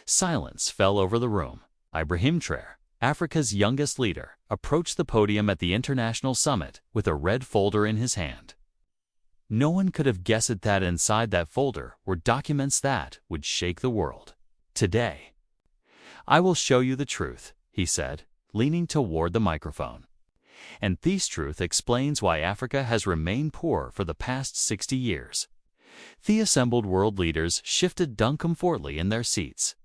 Silence fell over the room. Ibrahim Traoré, Africa's youngest leader, approached the podium at the international summit with a red folder in his hand. No one could have guessed that inside that folder were documents that would shake the world. Today, I will show you the truth, he said, leaning toward the microphone. And this truth explains why Africa has remained poor for the past 60 years. The assembled world leaders shifted uncomfortably in their seats.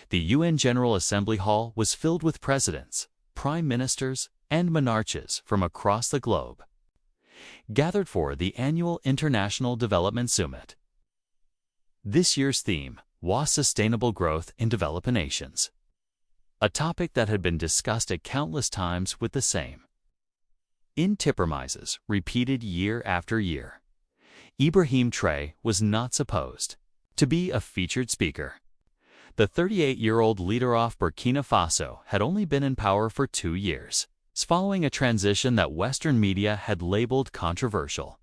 The UN General Assembly Hall was filled with presidents, prime ministers, and monarchs from across the globe, gathered for the annual International Development Summit. This year's theme was sustainable growth in developing nations, a topic that had been discussed at countless times with the same compromises repeated year after year. Ibrahim Traoré was not supposed to be a featured speaker. The 38-year-old leader of Burkina Faso had only been in power for 2 years, following a transition that Western media had labeled controversial.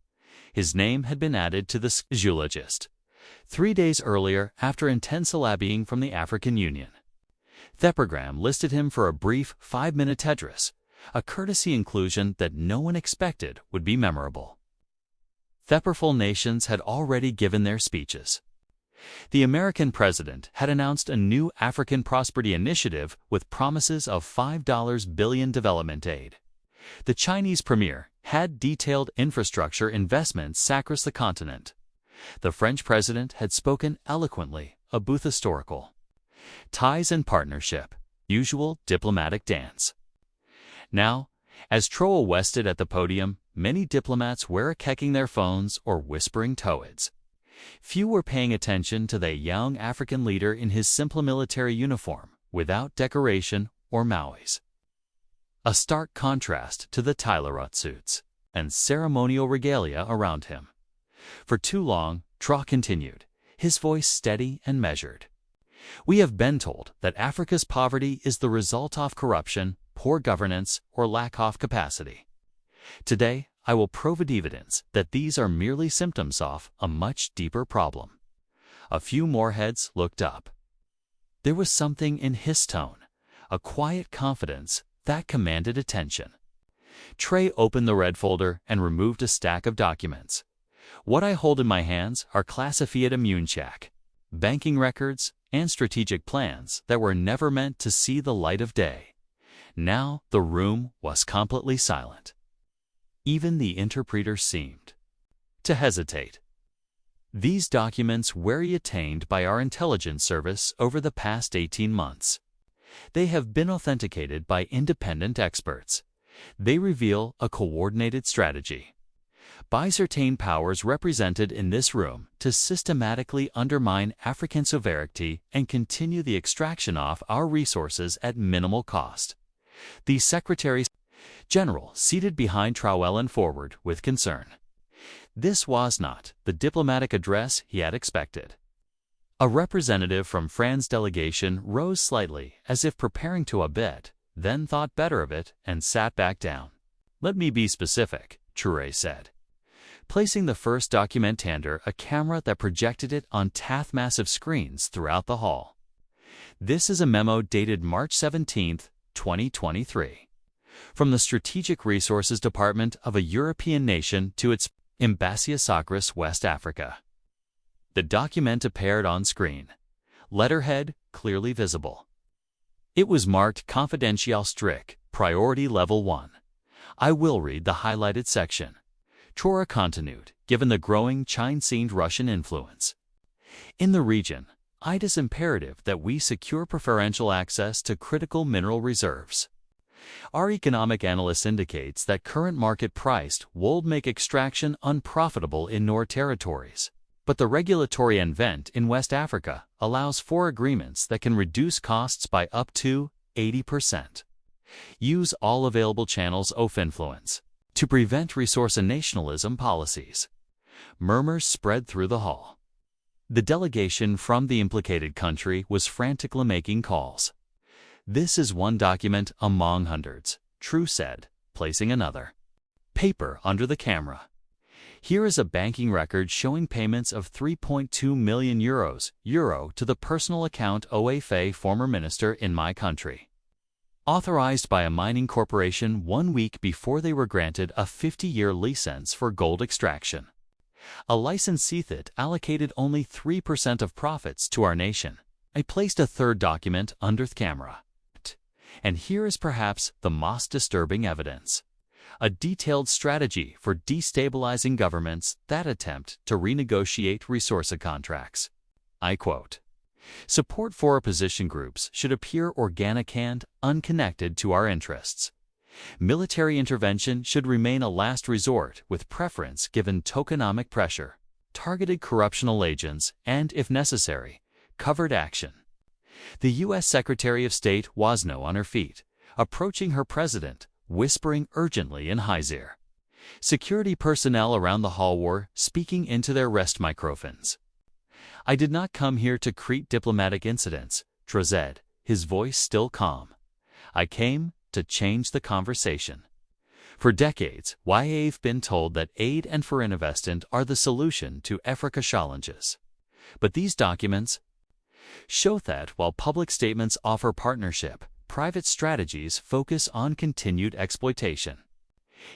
His name had been added to the geologist 3 days earlier after intense lobbying from the African Union. The program listed him for a brief 5-minute address, a courtesy inclusion that no one expected would be memorable. The powerful nations had already given their speeches. The American president had announced a new African Prosperity Initiative with promises of $5 billion development aid. The Chinese premier had detailed infrastructure investments across the continent. The French president had spoken eloquently about historical ties and partnership, usual diplomatic dance. Now, as Traoré wested at the podium, many diplomats were checking their phones or whispering towards. Few were paying attention to the young African leader in his simple military uniform, without decoration or mouets. A stark contrast to the Tylerot suits and ceremonial regalia around him. For too long, Traoré continued, his voice steady and measured. We have been told that Africa's poverty is the result of corruption, poor governance, or lack of capacity. Today, I will provide evidence that these are merely symptoms of a much deeper problem. A few more heads looked up. There was something in his tone, a quiet confidence that commanded attention. Traoré opened the red folder and removed a stack of documents. What I hold in my hands are classified immune check, banking records, and strategic plans that were never meant to see the light of day. Now the room was completely silent. Even the interpreter seemed to hesitate. These documents were obtained by our intelligence service over the past 18 months. They have been authenticated by independent experts. They reveal a coordinated strategy by certain powers represented in this room to systematically undermine African sovereignty and continue the extraction of our resources at minimal cost. The Secretary General seated behind Traoré leaned forward with concern. This was not the diplomatic address he had expected. A representative from France's delegation rose slightly as if preparing to obit, then thought better of it and sat back down. Let me be specific, Traoré said, placing the first document under a camera that projected it on massive screens throughout the hall. This is a memo dated March 17, 2023. From the Strategic Resources Department of a European nation to its embassy across West Africa. The document appeared on screen, letterhead clearly visible. It was marked Confidential Strict, Priority Level 1. I will read the highlighted section. Traoré continued, given the growing Chinese Russian influence in the region, it is imperative that we secure preferential access to critical mineral reserves. Our economic analyst indicates that current market price would make extraction unprofitable in our territories, but the regulatory event in West Africa allows for agreements that can reduce costs by up to 80%. Use all available channels of influence to prevent resource and nationalism policies. Murmurs spread through the hall. The delegation from the implicated country was frantically making calls. This is one document among hundreds, Traoré said, placing another paper under the camera. Here is a banking record showing payments of 3.2 million euros to the personal account of former minister in my country. Authorized by a mining corporation 1 week before they were granted a 50-year license for gold extraction. A licensee that allocated only 3% of profits to our nation. I placed a third document under the camera. And here is perhaps the most disturbing evidence. A detailed strategy for destabilizing governments that attempt to renegotiate resource contracts. I quote, "Support for opposition groups should appear organic and unconnected to our interests. Military intervention should remain a last resort with preference given tokenomic pressure, targeted corruptional agents, and, if necessary, covert action." The U.S. Secretary of State was now on her feet, approaching her president, whispering urgently in his ear. Security personnel around the hall were speaking into their rest microphones. "I did not come here to create diplomatic incidents," Traoré said, his voice still calm. "I came to change the conversation. For decades, we've been told that aid and foreign investment are the solution to Africa challenges. But these documents show that while public statements offer partnership, private strategies focus on continued exploitation."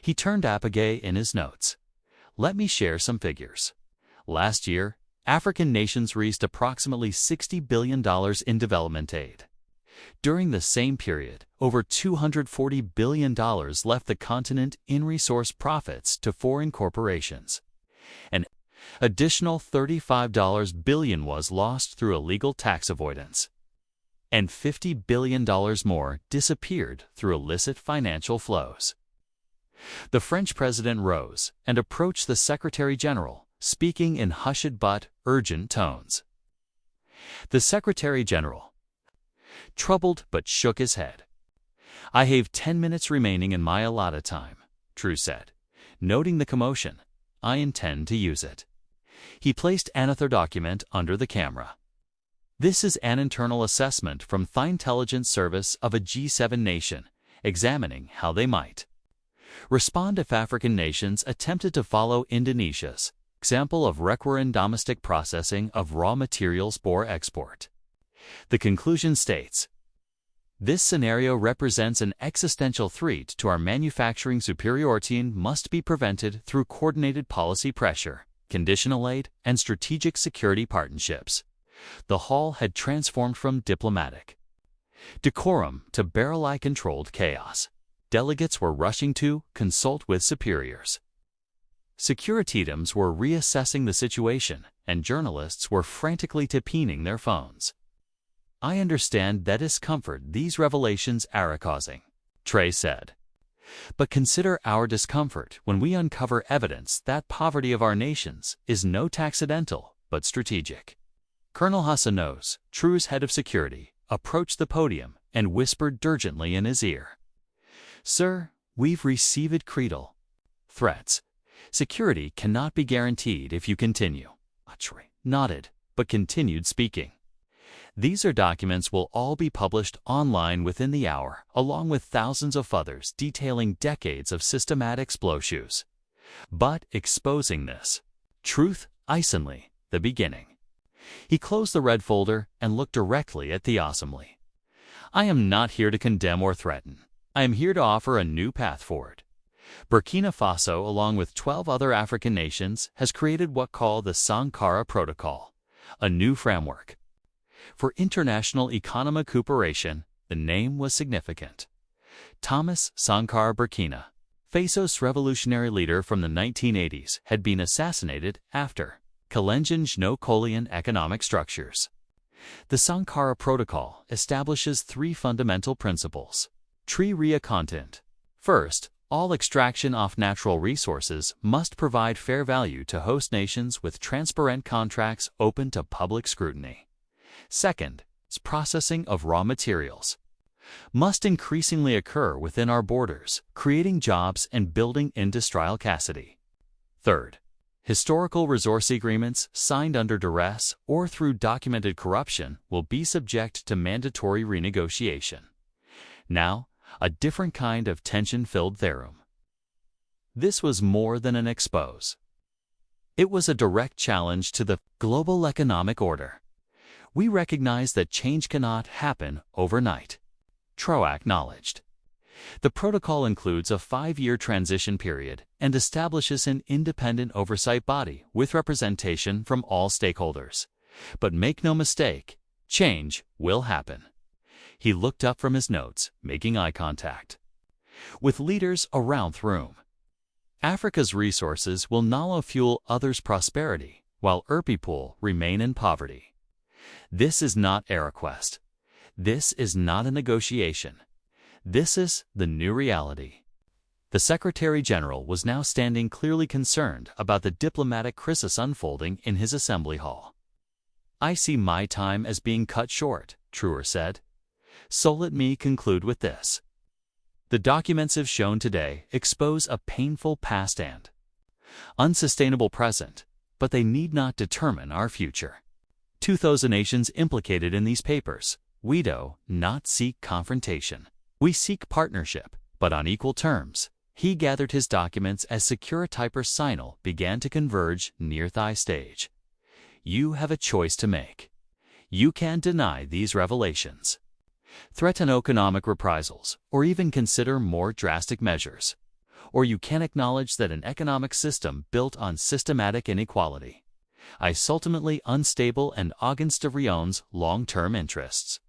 He turned apagae in his notes. "Let me share some figures. Last year, African nations raised approximately $60 billion in development aid. During the same period, over $240 billion left the continent in resource profits to foreign corporations. An additional $35 billion was lost through illegal tax avoidance. And $50 billion more disappeared through illicit financial flows." The French president rose and approached the Secretary General, speaking in hushed but urgent tones. The Secretary General, troubled but shook his head. "I have 10 minutes remaining in my allotted time," Traoré said. Noting the commotion, "I intend to use it." He placed another document under the camera. "This is an internal assessment from the intelligence service of a G7 nation, examining how they might respond if African nations attempted to follow Indonesia's example of recurrent domestic processing of raw materials for export." The conclusion states, "This scenario represents an existential threat to our manufacturing superiority and must be prevented through coordinated policy pressure, conditional aid, and strategic security partnerships." The hall had transformed from diplomatic decorum to barrel-controlled chaos. Delegates were rushing to consult with superiors. Security teams were reassessing the situation, and journalists were frantically tapping their phones. "I understand the discomfort these revelations are causing," Traoré said. "But consider our discomfort when we uncover evidence that poverty of our nations is not accidental but strategic." Colonel Hassanos, Traoré's head of security, approached the podium and whispered urgently in his ear, "Sir, we've received credible threats. Security cannot be guaranteed if you continue." Traoré nodded, but continued speaking. "These documents will all be published online within the hour, along with thousands of others detailing decades of systematic explosions. But exposing this truth isn't the beginning." He closed the red folder and looked directly at the assembly. "I am not here to condemn or threaten. I am here to offer a new path forward. Burkina Faso, along with 12 other African nations, has created what called the Sankara Protocol, a new framework for international economic cooperation. The name was significant. Thomas Sankara, Burkina Faso's revolutionary leader from the 1980s, had been assassinated after challenging no-colonial economic structures. The Sankara Protocol establishes 3 fundamental principles. Rea content. First, all extraction of natural resources must provide fair value to host nations with transparent contracts open to public scrutiny. Second, processing of raw materials must increasingly occur within our borders, creating jobs and building industrial capacity. Third, historical resource agreements signed under duress or through documented corruption will be subject to mandatory renegotiation. Now, a different kind of tension filled the room. This was more than an expose. It was a direct challenge to the global economic order. We recognize that change cannot happen overnight, Traoré acknowledged. The protocol includes a 5-year transition period and establishes an independent oversight body with representation from all stakeholders. But make no mistake, change will happen. He looked up from his notes, making eye contact with leaders around the room. Africa's resources will now fuel others' prosperity, while our people remain in poverty. This is not a request. This is not a negotiation. This is the new reality. The Secretary General was now standing clearly concerned about the diplomatic crisis unfolding in his assembly hall. I see my time as being cut short, Traoré said. So let me conclude with this. The documents as shown today expose a painful past and unsustainable present, but they need not determine our future. 2,000 nations implicated in these papers. We do not seek confrontation. We seek partnership, but on equal terms. He gathered his documents as Security signal began to converge near the stage. You have a choice to make. You can deny these revelations, threaten economic reprisals, or even consider more drastic measures. Or you can acknowledge that an economic system built on systematic inequality is ultimately unstable and against everyone's long-term interests.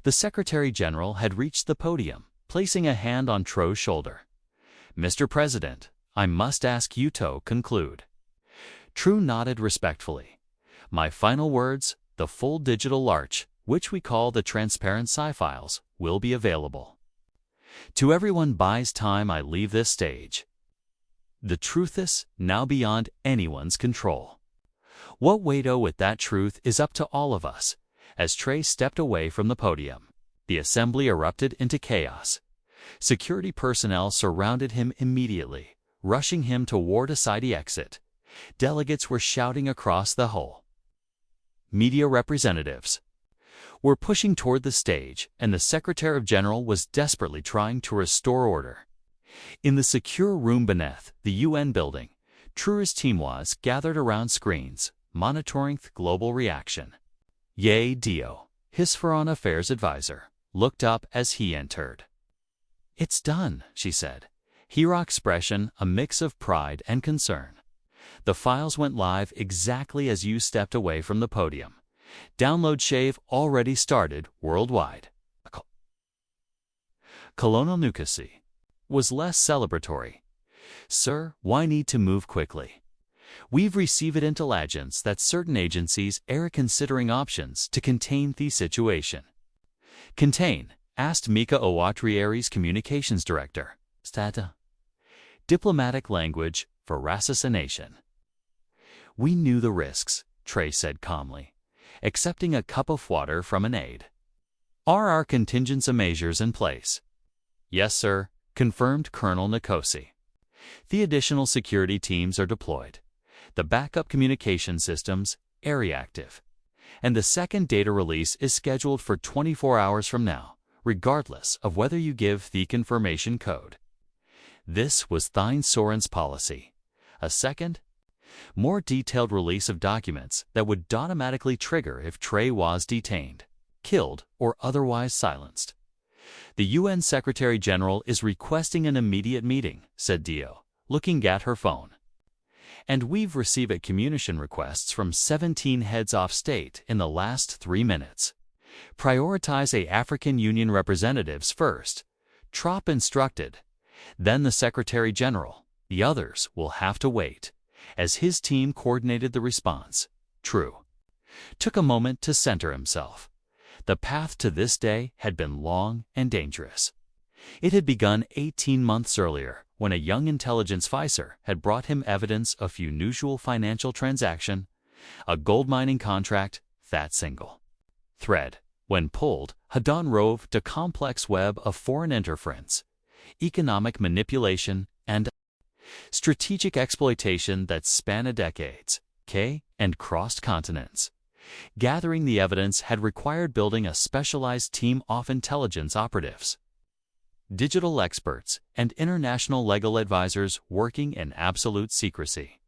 The Secretary General had reached the podium, placing a hand on Traoré's shoulder. Mr. President, I must ask you to conclude. Traoré nodded respectfully. My final words, the full digital larch, which we call the transparent files, will be available. To everyone buys time I leave this stage. The truth is now beyond anyone's control. What we do with that truth is up to all of us. As Traoré stepped away from the podium, the assembly erupted into chaos. Security personnel surrounded him immediately, rushing him toward a side exit. Delegates were shouting across the hall. Media representatives were pushing toward the stage, and the Secretary General was desperately trying to restore order. In the secure room beneath the UN building, Traoré's team was gathered around screens, monitoring the global reaction. Ye Dio, his foreign affairs advisor, looked up as he entered. It's done, she said. Her expression a mix of pride and concern. The files went live exactly as you stepped away from the podium. Download shave already started worldwide. Colonel Nukasi was less celebratory. Sir, why need to move quickly? We've received intelligence that certain agencies are considering options to contain the situation. Contain, asked Mika Owatrieri's communications director. Stata. Diplomatic language for assassination. We knew the risks, Traoré said calmly, accepting a cup of water from an aide. Are our contingency measures in place? Yes, sir, confirmed Colonel Nkosi. The additional security teams are deployed. The backup communication systems are reactive. And the second data release is scheduled for 24 hours from now, regardless of whether you give the confirmation code. This was Thine Soren's policy. A second, more detailed release of documents that would automatically trigger if Traoré was detained, killed, or otherwise silenced. The UN Secretary General is requesting an immediate meeting, said Dio, looking at her phone. And we've received communication requests from 17 heads of state in the last 3 minutes. Prioritize the African Union representatives first, Traoré instructed. Then the Secretary General. The others will have to wait. As his team coordinated the response, Traoré took a moment to center himself. The path to this day had been long and dangerous. It had begun 18 months earlier, when a young intelligence officer had brought him evidence of unusual financial transaction, a gold mining contract, that single thread, when pulled, had unraved a complex web of foreign interference, economic manipulation, and strategic exploitation that spanned decades, and crossed continents. Gathering the evidence had required building a specialized team of intelligence operatives, digital experts, and international legal advisors working in absolute secrecy.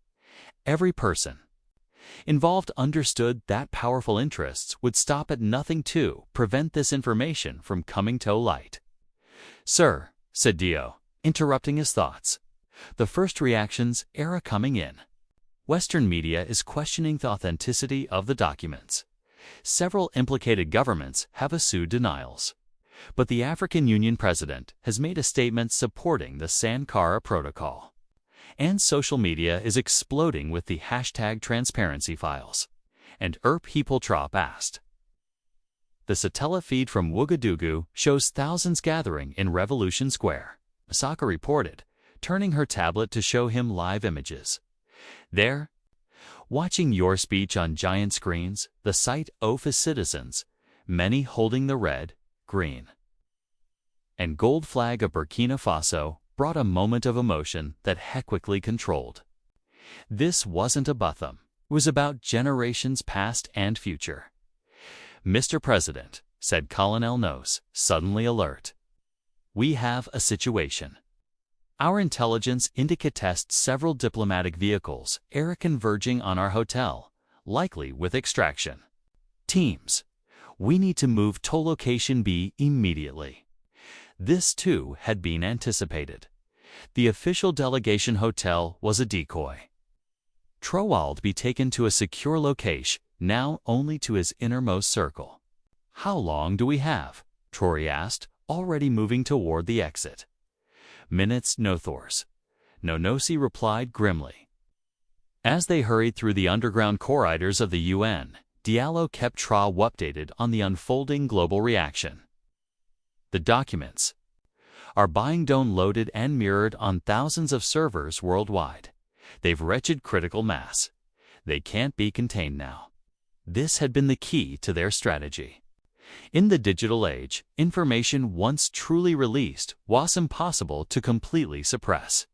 every person involved understood that powerful interests would stop at nothing to prevent this information from coming to light. "Sir," said Dio, interrupting his thoughts, "the first reactions are coming in. Western media is questioning the authenticity of the documents. Several implicated governments have assumed denials. But the African Union president has made a statement supporting the Sankara Protocol. And social media is exploding with the hashtag transparency files." And People Trop asked. The satellite feed from Ouagadougou shows thousands gathering in Revolution Square, Masaka reported, turning her tablet to show him live images. "There, watching your speech on giant screens, the sight of his citizens, many holding the red, green, and gold flag of Burkina Faso, brought a moment of emotion that he quickly controlled. This wasn't a Butham. It was about generations past and future. "Mr. President," said Colonel Nose, suddenly alert, "we have a situation. Our intelligence indicates several diplomatic vehicles are converging on our hotel, likely with extraction. Teams, we need to move to location B immediately." This, too, had been anticipated. The official delegation hotel was a decoy. Traoré be taken to a secure location, now only to his innermost circle. "How long do we have?" Traoré asked, already moving toward the exit. "Minutes, no Thors." Nonosi replied grimly. As they hurried through the underground corridors of the UN, Diallo kept Traoré updated on the unfolding global reaction. "The documents are being downloaded and mirrored on thousands of servers worldwide. They've reached critical mass. They can't be contained now." This had been the key to their strategy. In the digital age, information once truly released was impossible to completely suppress.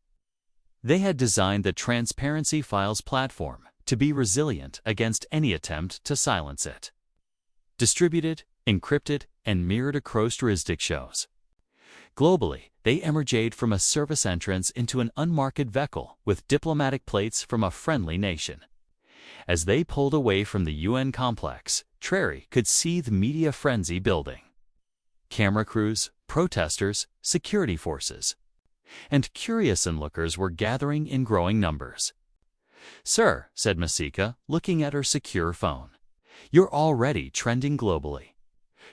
They had designed the Transparency Files platform to be resilient against any attempt to silence it. Distributed, encrypted, and mirrored across jurisdictions. Globally, they emerged from a service entrance into an unmarked vehicle with diplomatic plates from a friendly nation. As they pulled away from the UN complex, Traoré could see the media frenzy building. Camera crews, protesters, security forces, and curious onlookers were gathering in growing numbers. "Sir," said Masika, looking at her secure phone, "you're already trending globally.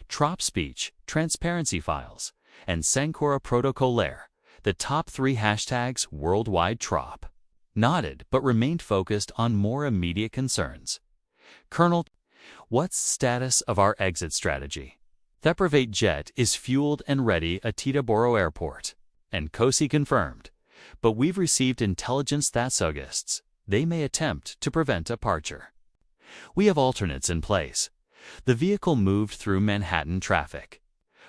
Trop speech, transparency files, and Sankara Protocol the top 3 hashtags worldwide." Trop nodded but remained focused on more immediate concerns. "Colonel, what's status of our exit strategy?" "The private jet is fueled and ready at Teterboro Airport," and Kosi confirmed, "but we've received intelligence that August they may attempt to prevent departure. We have alternates in place." The vehicle moved through Manhattan traffic,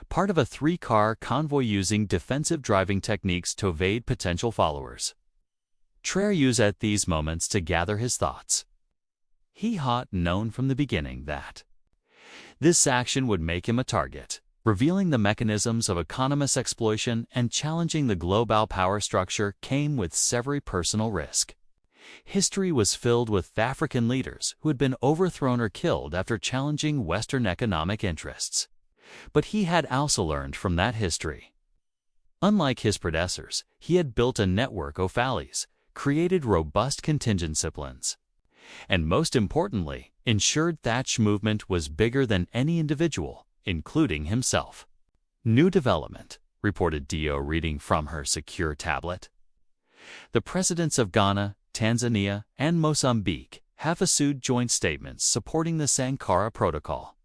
part of a 3-car convoy using defensive driving techniques to evade potential followers. Traoré used at these moments to gather his thoughts. He had known from the beginning that this action would make him a target, revealing the mechanisms of economist exploitation and challenging the global power structure came with severe personal risk. History was filled with African leaders who had been overthrown or killed after challenging Western economic interests. But he had also learned from that history. Unlike his predecessors, he had built a network of allies, created robust contingency plans, and most importantly, ensured that movement was bigger than any individual, including himself. "New development," reported Dio, reading from her secure tablet. "The presidents of Ghana, Tanzania, and Mozambique have issued joint statements supporting the Sankara Protocol.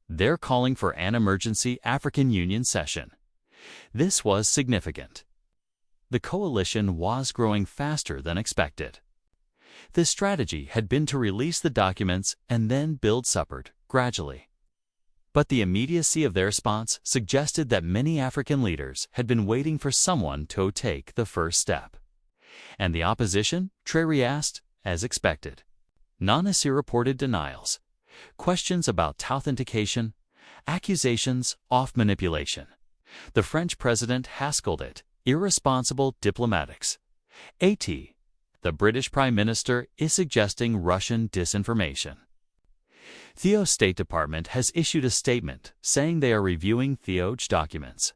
They're calling for an emergency African Union session." This was significant. The coalition was growing faster than expected. The strategy had been to release the documents and then build support gradually. But the immediacy of their response suggested that many African leaders had been waiting for someone to take the first step. And the opposition, Traoré asked, as expected. Nanasi reported denials, questions about authentication, accusations of manipulation. The French president has called it irresponsible diplomatics. The British Prime Minister is suggesting Russian disinformation. Theo's State Department has issued a statement saying they are reviewing Theo's documents.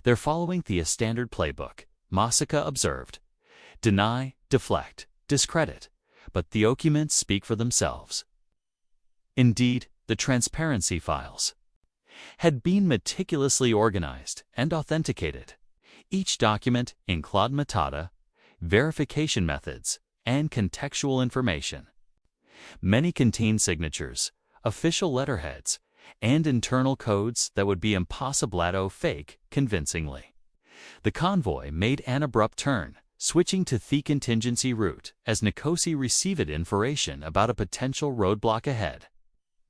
They're following Theo's standard playbook, Mosika observed. Deny, deflect, discredit, but the documents speak for themselves. Indeed, the transparency files had been meticulously organized and authenticated. Each document in Claude metadata, verification methods, and contextual information. Many contain signatures, official letterheads, and internal codes that would be impossible to fake convincingly. The convoy made an abrupt turn, switching to the contingency route as Nkosi received information about a potential roadblock ahead.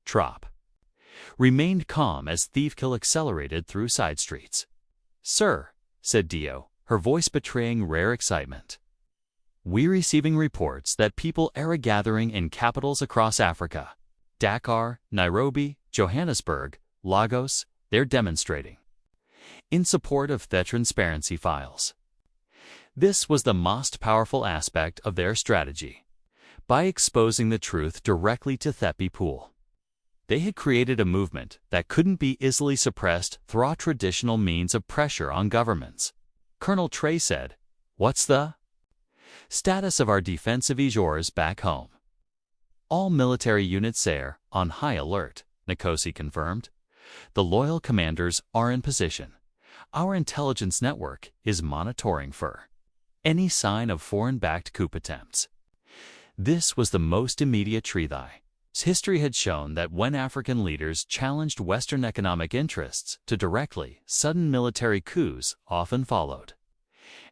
Trop remained calm as Thiefkill accelerated through side streets. "Sir," said Dio, her voice betraying rare excitement. "We're receiving reports that people are gathering in capitals across Africa. Dakar, Nairobi, Johannesburg, Lagos, they're demonstrating in support of the transparency files." This was the most powerful aspect of their strategy. By exposing the truth directly to the people, they had created a movement that couldn't be easily suppressed through traditional means of pressure on governments. Colonel Traoré said, "What's the status of our defensive measures back home?" "All military units are on high alert," Nkosi confirmed. "The loyal commanders are in position. Our intelligence network is monitoring for any sign of foreign-backed coup attempts." This was the most immediate treaty. History had shown that when African leaders challenged Western economic interests to directly, sudden military coups often followed.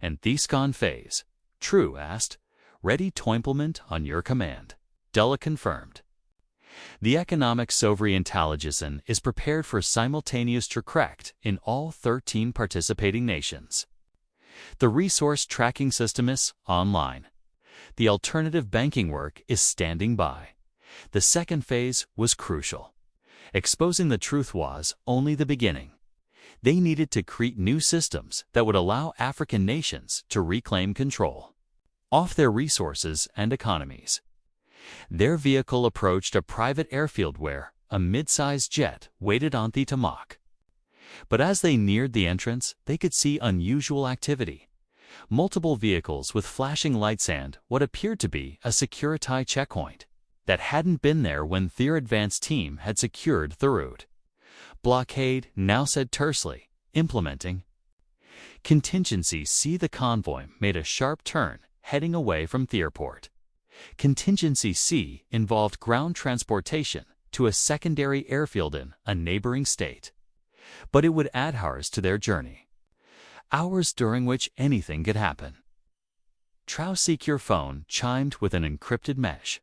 And this phase, True asked, "Ready to implement on your command." Della confirmed. The economic sovereign intelligence is prepared for simultaneous correct in all 13 participating nations. The resource tracking system is online. The alternative banking work is standing by. The second phase was crucial. Exposing the truth was only the beginning. They needed to create new systems that would allow African nations to reclaim control of their resources and economies. Their vehicle approached a private airfield where a mid-sized jet waited on the tarmac. But as they neared the entrance, they could see unusual activity. Multiple vehicles with flashing lights and what appeared to be a security checkpoint that hadn't been there when their advance team had secured the route. "Blockade," now said tersely, implementing contingency C. The convoy made a sharp turn, heading away from the airport. Contingency C involved ground transportation to a secondary airfield in a neighboring state. But it would add hours to their journey. Hours during which anything could happen. Traoré's secure phone chimed with an encrypted mesh.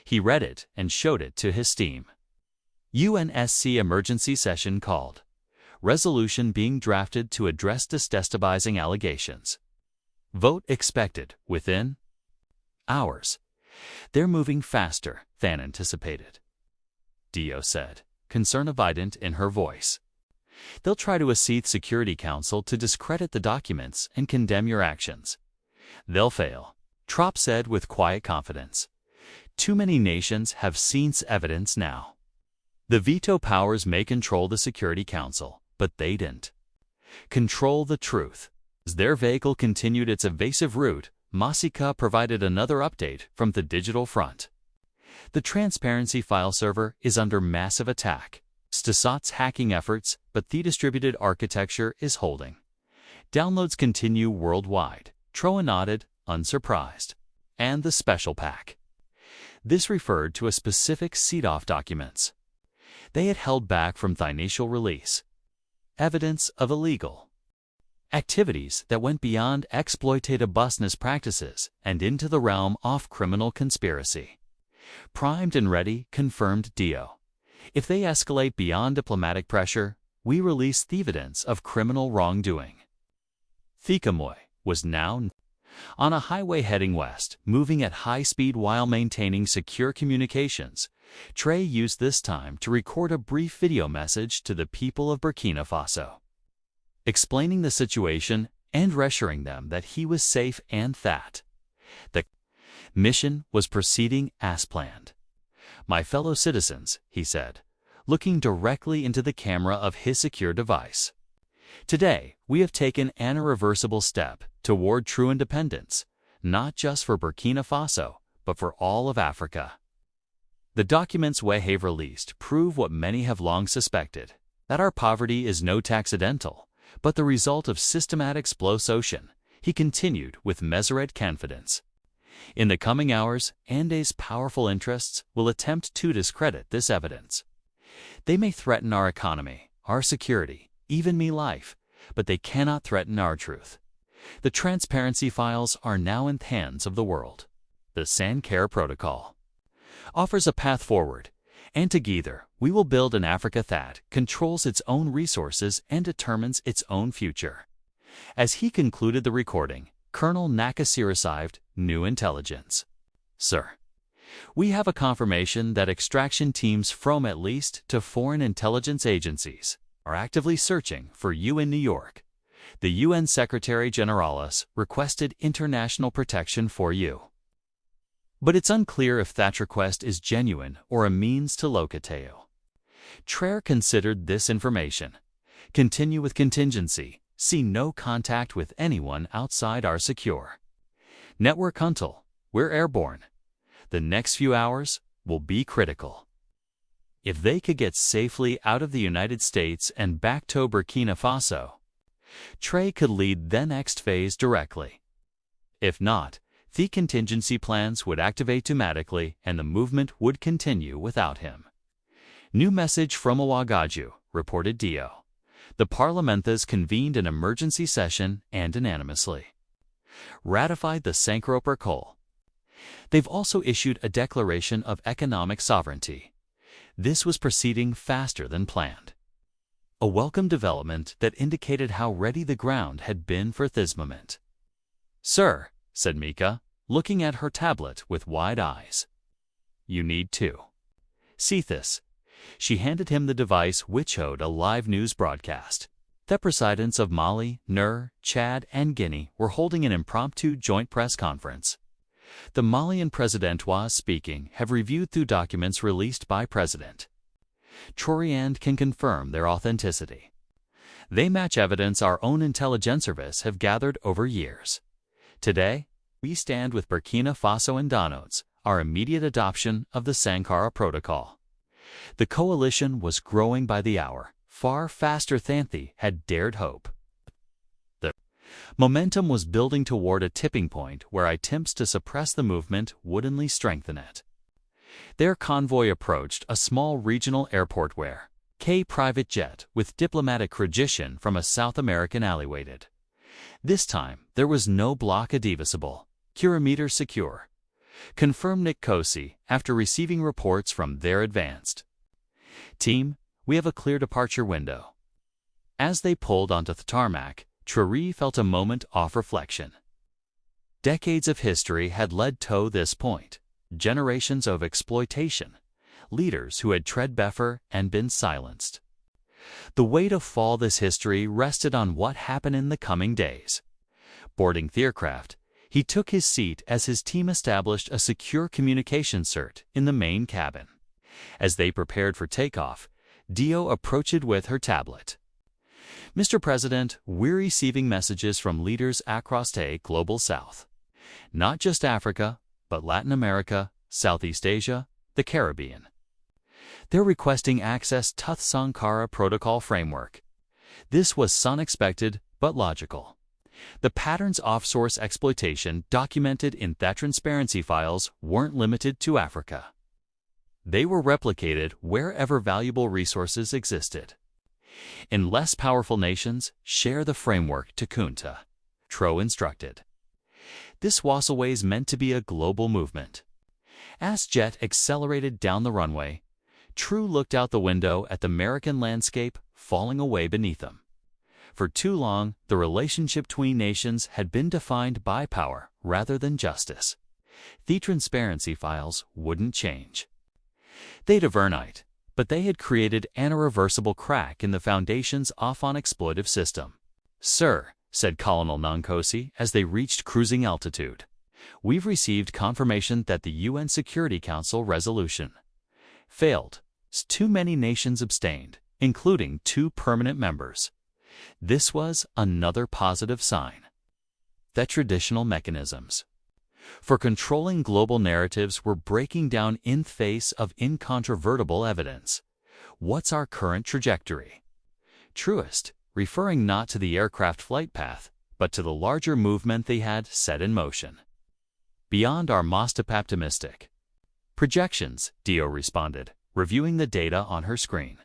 He read it and showed it to his team. UNSC emergency session called. Resolution being drafted to address destabilizing allegations. Vote expected within hours. They're moving faster than anticipated, Dio said, concern evident in her voice. They'll try to seek Security Council to discredit the documents and condemn your actions. They'll fail, Trop said with quiet confidence. Too many nations have seen evidence now. The veto powers may control the Security Council, but they didn't control the truth. As their vehicle continued its evasive route, Mosika provided another update from the digital front. The transparency file server is under massive attack. Stasat's hacking efforts, but the distributed architecture is holding. Downloads continue worldwide. Traoré nodded, unsurprised. And the special pack. This referred to a specific seed-off documents. They had held back from the initial release. Evidence of illegal activities that went beyond exploitative business practices and into the realm of criminal conspiracy. Primed and ready, confirmed Dio. If they escalate beyond diplomatic pressure, we release the evidence of criminal wrongdoing. Thikamoy was now on a highway heading west, moving at high speed while maintaining secure communications. Traoré used this time to record a brief video message to the people of Burkina Faso, explaining the situation and reassuring them that he was safe and that the Mission was proceeding as planned. "My fellow citizens," he said, looking directly into the camera of his secure device. "Today, we have taken an irreversible step toward true independence, not just for Burkina Faso, but for all of Africa." The documents we have released prove what many have long suspected, that our poverty is no accidental, but the result of systematic exploitation, he continued with measured confidence. In the coming hours, Ande's powerful interests will attempt to discredit this evidence. They may threaten our economy, our security, even my life, but they cannot threaten our truth. The transparency files are now in the hands of the world. The Sankara Protocol offers a path forward, and together we will build an Africa that controls its own resources and determines its own future. As he concluded the recording, Colonel Nakasir received new intelligence. "Sir, we have a confirmation that extraction teams from at least 2 foreign intelligence agencies are actively searching for you in New York. The UN Secretary Generalis requested international protection for you. But it's unclear if that request is genuine or a means to locate you." Traoré considered this information. "Continue with contingency. See no contact with anyone outside our secure network until we're airborne. The next few hours will be critical. If they could get safely out of the United States and back to Burkina Faso, Traoré could lead the next phase directly. If not, the contingency plans would activate automatically and the movement would continue without him." New message from Ouagadougou, reported Dio. "The Parlamentas convened an emergency session and unanimously ratified the Sankara Protocol. They've also issued a declaration of economic sovereignty. This was proceeding faster than planned. A welcome development that indicated how ready the ground had been for this moment." "Sir," said Mika, looking at her tablet with wide eyes. "You need to see this." She handed him the device which showed a live news broadcast. The presidents of Mali, Niger, Chad, and Guinea were holding an impromptu joint press conference. The Malian president was speaking, have reviewed through documents released by President Traoré and can confirm their authenticity. They match evidence our own intelligence service have gathered over years. Today, we stand with Burkina Faso and denotes our immediate adoption of the Sankara Protocol. The coalition was growing by the hour, far faster than they had dared hope. The momentum was building toward a tipping point where attempts to suppress the movement would only strengthen it. Their convoy approached a small regional airport where a private jet with diplomatic credentials from a South American ally waited. This time, there was no blockade divisible, kilometer secure, confirmed Nick Kosi after receiving reports from their advanced team. "We have a clear departure window." As they pulled onto the tarmac, Traoré felt a moment of reflection. Decades of history had led to this point, generations of exploitation, leaders who had tread before and been silenced. The weight of all this history rested on what happened in the coming days. Boarding the aircraft, he took his seat as his team established a secure communication circuit in the main cabin. As they prepared for takeoff, Dio approached with her tablet. "Mr. President, we're receiving messages from leaders across the global south. Not just Africa, but Latin America, Southeast Asia, the Caribbean. They're requesting access to the Sankara Protocol framework. This was unexpected, but logical. The patterns of source exploitation documented in the transparency files weren't limited to Africa. They were replicated wherever valuable resources existed. In less powerful nations, share the framework to Kunta," Traoré instructed. This was always meant to be a global movement. As jet accelerated down the runway, Traoré looked out the window at the American landscape falling away beneath him. For too long, the relationship between nations had been defined by power rather than justice. The transparency files wouldn't change. They'd overnight, but they had created an irreversible crack in the foundations of an exploitive system. "Sir," said Colonel Nankosi as they reached cruising altitude, We've received confirmation that the UN Security Council resolution failed. Too many nations abstained, including 2 permanent members. This was another positive sign that traditional mechanisms for controlling global narratives were breaking down in face of incontrovertible evidence. What's our current trajectory? Truest, referring not to the aircraft flight path, but to the larger movement they had set in motion. Beyond our most optimistic projections, Dio responded, reviewing the data on her screen.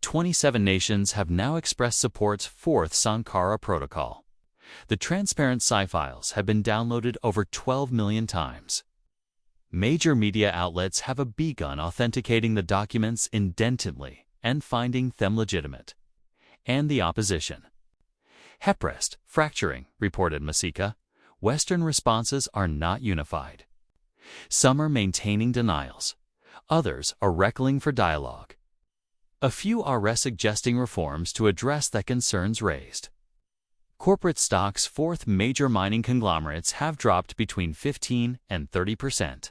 27 nations have now expressed support for the Sankara Protocol. The transparent files have been downloaded over 12 million times. Major media outlets have begun authenticating the documents independently and finding them legitimate. And the opposition Heprest, fracturing, reported Masika. Western responses are not unified. Some are maintaining denials. Others are recalling for dialogue. A few are suggesting reforms to address the concerns raised. Corporate stocks for major mining conglomerates have dropped between 15 and 30%.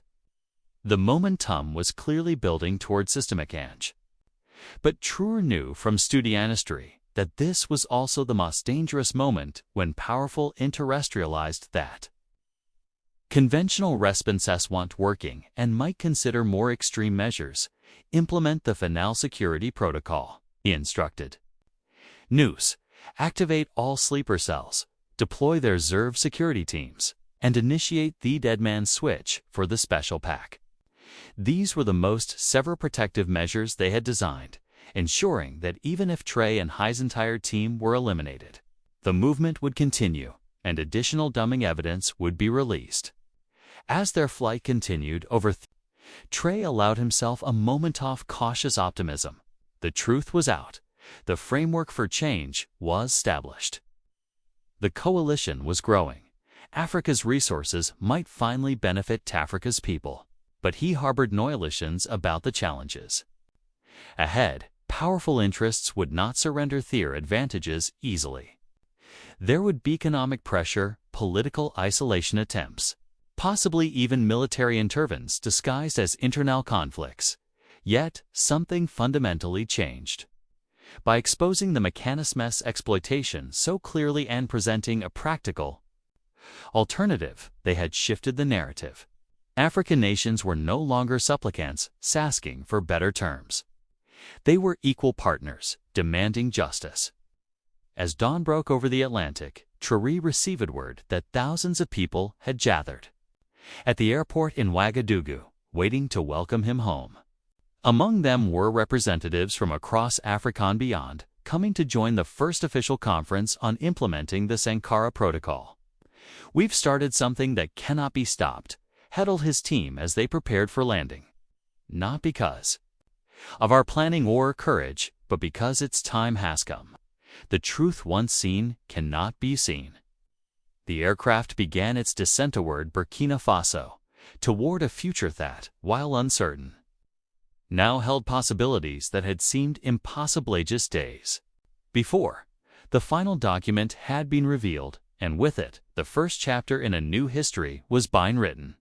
The momentum was clearly building toward systemic change. But Traoré knew from studying history that this was also the most dangerous moment when powerful interrestrialized that conventional responses weren't working and might consider more extreme measures. Implement the final security protocol, he instructed. News. Activate all sleeper cells, deploy their reserve security teams, and initiate the deadman switch for the special pack. These were the most severe protective measures they had designed, ensuring that even if Traoré and his entire team were eliminated, the movement would continue and additional dumbing evidence would be released. As their flight continued over Traoré allowed himself a moment of cautious optimism. The truth was out. The framework for change was established. The coalition was growing. Africa's resources might finally benefit Africa's people, but he harbored no illusions about the challenges ahead. Powerful interests would not surrender their advantages easily. There would be economic pressure, political isolation attempts, possibly even military interventions disguised as internal conflicts. Yet, something fundamentally changed. By exposing the mechanism's exploitation so clearly and presenting a practical alternative, they had shifted the narrative. African nations were no longer supplicants asking for better terms. They were equal partners, demanding justice. As dawn broke over the Atlantic, Traoré received word that thousands of people had gathered at the airport in Ouagadougou, waiting to welcome him home. Among them were representatives from across Africa and beyond, coming to join the first official conference on implementing the Sankara Protocol. We've started something that cannot be stopped, heddled his team as they prepared for landing. Not because of our planning or courage, but because its time has come. The truth once seen cannot be seen. The aircraft began its descent toward Burkina Faso, toward a future that, while uncertain, now held possibilities that had seemed impossible just days before. The final document had been revealed, and with it, the first chapter in a new history was being written.